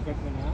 ticket mo na.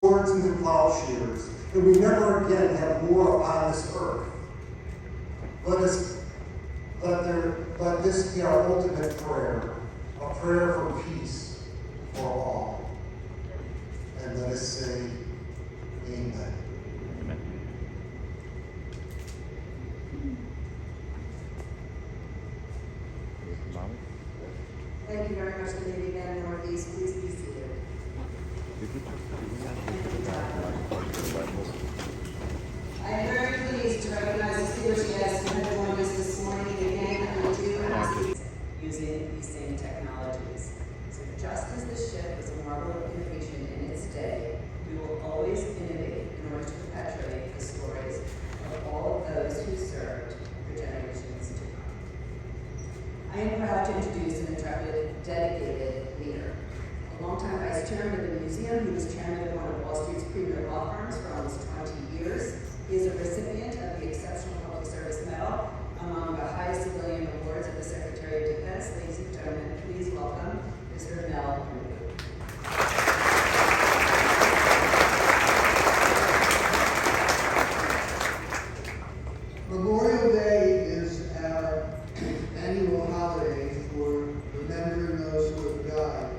Swords and plowshares, and we never again have war upon this earth. Let this be our ultimate prayer, a prayer for peace for all. And let us say, Amen. Thank you very much, the Navy Band Northeast. Please be seated. I am very pleased to recognize distinguished guests who have joined us this morning. Again, we do ask using these same technologies. So just as the ship was a marvel of innovation in its day, we will always innovate in order to perpetuate the stories of all of those who served for generations to come. I am proud to introduce an intrepid, dedicated leader. A longtime vice chairman of the museum, he was chairman of one of Wall Street's premier law firms for almost 20 years. He is a recipient of the Exceptional Public Service Medal, among the highest civilian awards of the Secretary of Defense. Ladies and gentlemen, please welcome Mr. Mel Perdue. Memorial Day is our annual holiday for remembering those who have died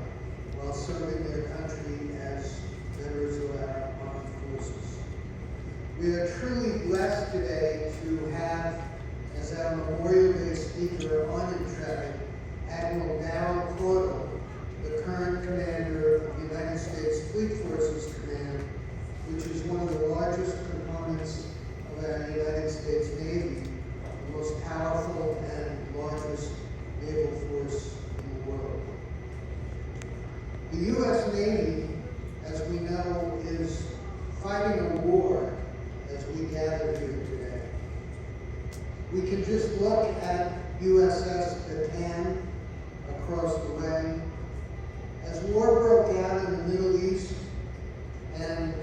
while serving their country as members of our armed forces. We are truly blessed today to have as our Memorial Day speaker on Intrepid, Admiral Darrell Caudle, the current commander of the United States Fleet Forces Command, which is one of the largest components of our United States Navy, the most powerful and largest naval force in the world. The U.S. Navy, as we know, is fighting a war as we gather here today. We can just look at USS Bataan across the way. As war broke out in the Middle East and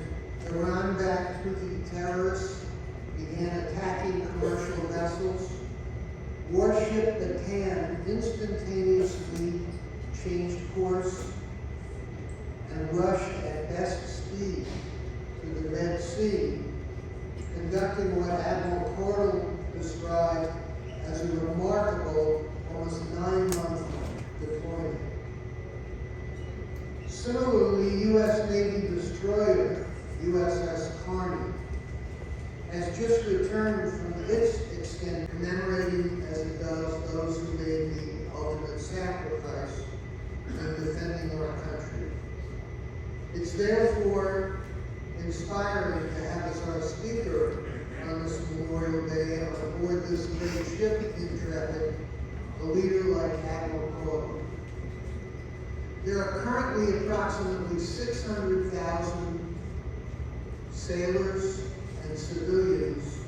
Iran-backed Houthi terrorists began attacking commercial vessels ship that can instantaneously change course and rush at best speed to the Red Sea, conducting what Admiral Cordell described as a remarkable, almost 9-month deployment. Similarly, U.S. Navy destroyer USS Carney has just returned from its extent, commemorating as it does those who made the ultimate sacrifice in defending our country. It's therefore inspiring to have as our speaker on this Memorial Day on board this great ship, Intrepid, a leader like Admiral Cordell. There are currently approximately 600,000 sailors and civilians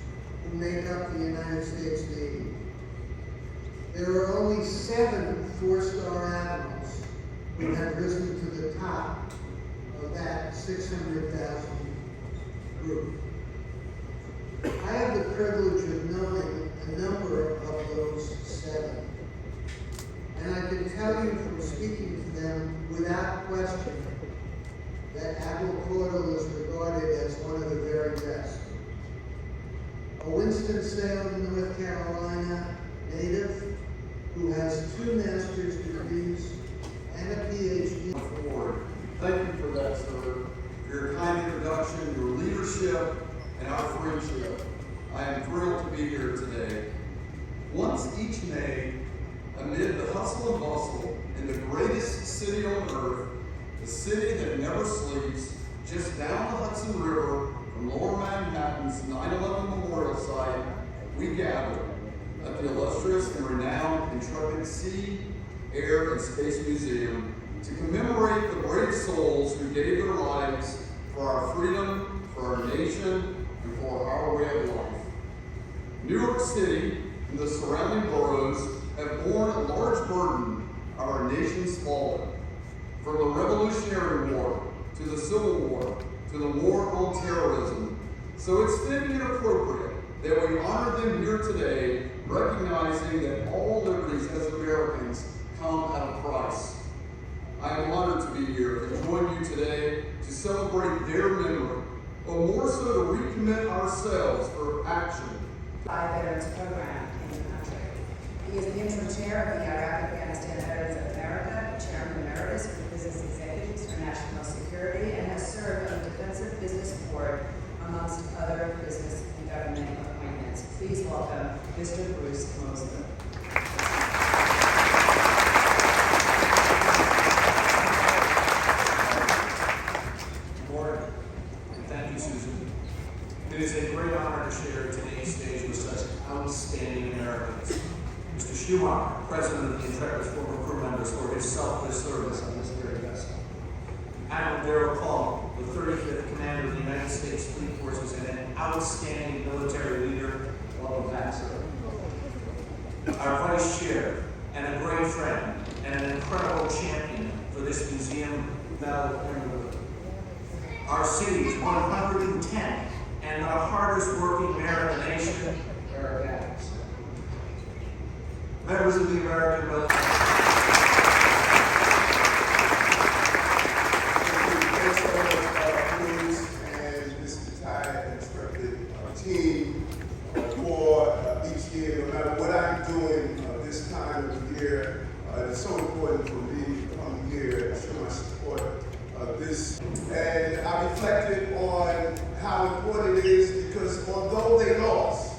who make up the United States Navy. There are only 7 4-star admirals who have risen to the top of that 600,000 group. I have the privilege of knowing a number of those 7. And I can tell you from speaking to them without question that Admiral Cordell is regarded as one of the very best. A Winston-Salem, North Carolina native who has 2 master's degrees and a PhD. Thank you for that, sir. Your kind introduction, your leadership, and our friendship. I am thrilled to be here today. Once each May, amid the hustle and bustle in the greatest city on earth, the city that never sleeps, just down the Hudson River from Lower Manhattan's 9/11 Memorial Site, we gather at the illustrious and renowned Intrepid Sea, Air, and Space Museum to commemorate the brave souls who gave their lives for our freedom, for our nation, and for our way of life. New York City and the surrounding boroughs have borne a large burden of our nation's fallen. From the Revolutionary War, to the Civil War, to the war on terrorism. So it's fitting and appropriate that we honor them here today, recognizing that all liberties as Americans come at a price. I am honored to be here and join you today to celebrate their memory, but more so to recommit ourselves for action. Veterans Program in the country. He is the interim chair of the Iraq-Afghanistan Veterans of America, chairman emeritus for Business Executives for National Security, and has served on the Defensive Business Board, amongst other business and government appointments. Please welcome Mr. Bruce Mosley. Good morning, and thank you, Susan. It is a great honor to share today's stage with such outstanding Americans. Mr. Schumacher, President of the Intrepid's former crew members, for his selfless service on this very vessel. Admiral Darrell Call, the 35th Commander of the United States Fleet Forces and an outstanding military leader, welcome back, sir. Our Vice Chair, and a great friend, and an incredible champion for this museum, Val Emerald. Our city's 110 and the hardest working mayor in the nation, Eric Adams. Members of the American military. Thanks so much, Bruce, and this entire Intrepid team for each year. No matter what I'm doing this time of year, it's so important for me to come here and show my support of this. And I reflected on how important it is because although they lost,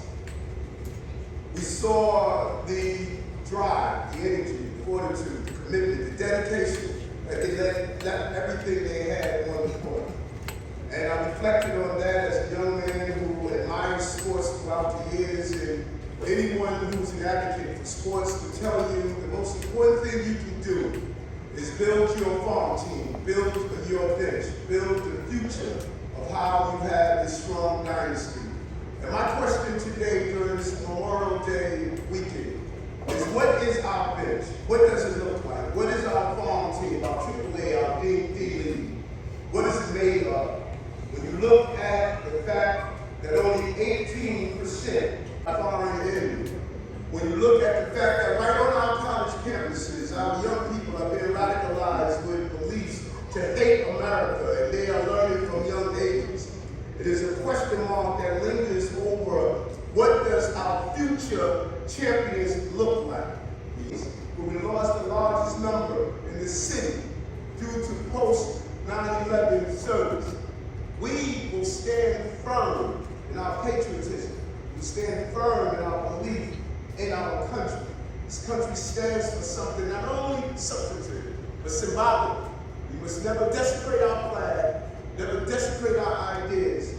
we saw the drive, the energy, the fortitude, the commitment, the dedication that they let everything they had on the court. And I reflected on that as a young man who admires sports throughout the years, and anyone who's an advocate for sports will tell you the most important thing you can do is build your farm team, build your bench, build the future of how you have a strong dynasty. And my question today during this Memorial Day weekend is, what is our bench? What does it look like? What is our farm team, our AAA, our D League? What is it made of? When you look at the fact that only 18% are foreign enemy, when you you look at the fact that right on our college campuses, our young people are being radicalized with beliefs to hate America, and they are learning from young ages. It is a question mark that lingers over what does our future champions look like. We lost the largest number in the city due to post 9/11 service. We will stand firm in our patriotism. We stand firm in our belief in our country. This country stands for something not only substantive, but symbolic. We must never desecrate our flag, never desecrate our ideas.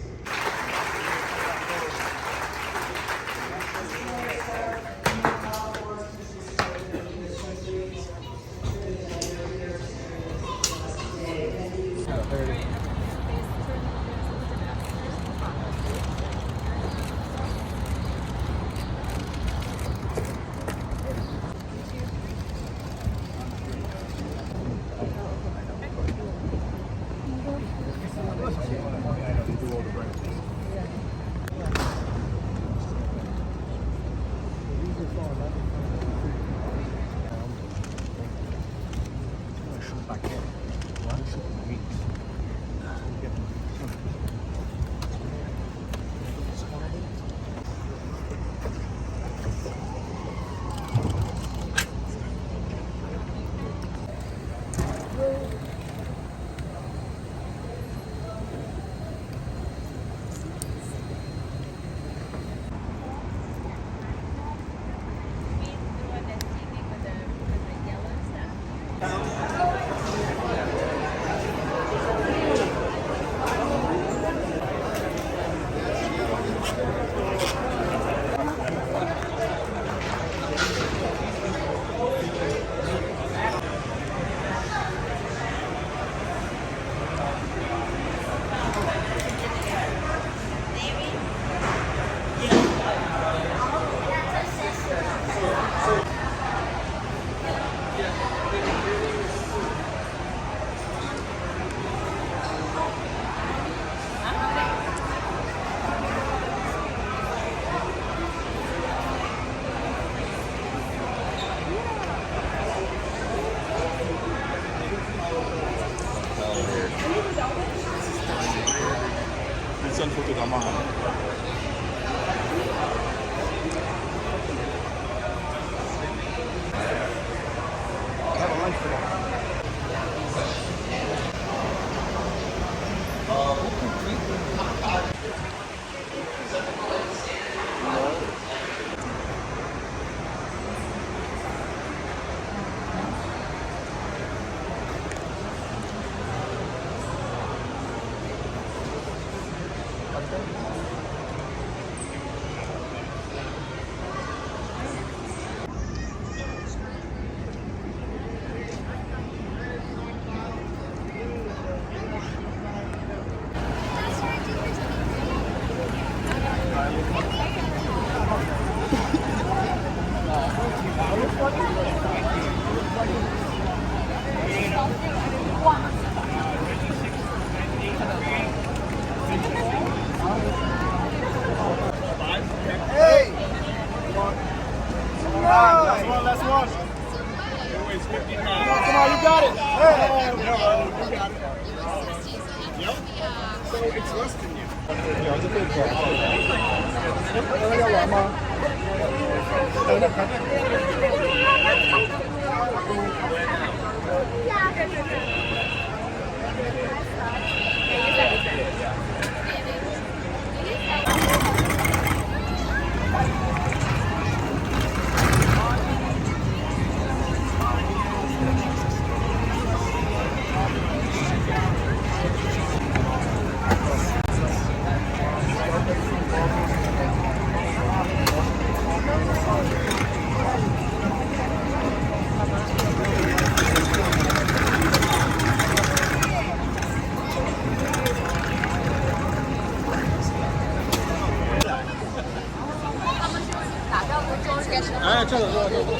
哎，这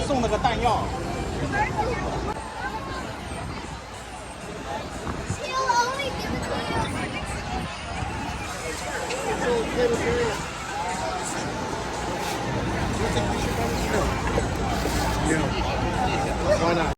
送了个弹药。So, Why not?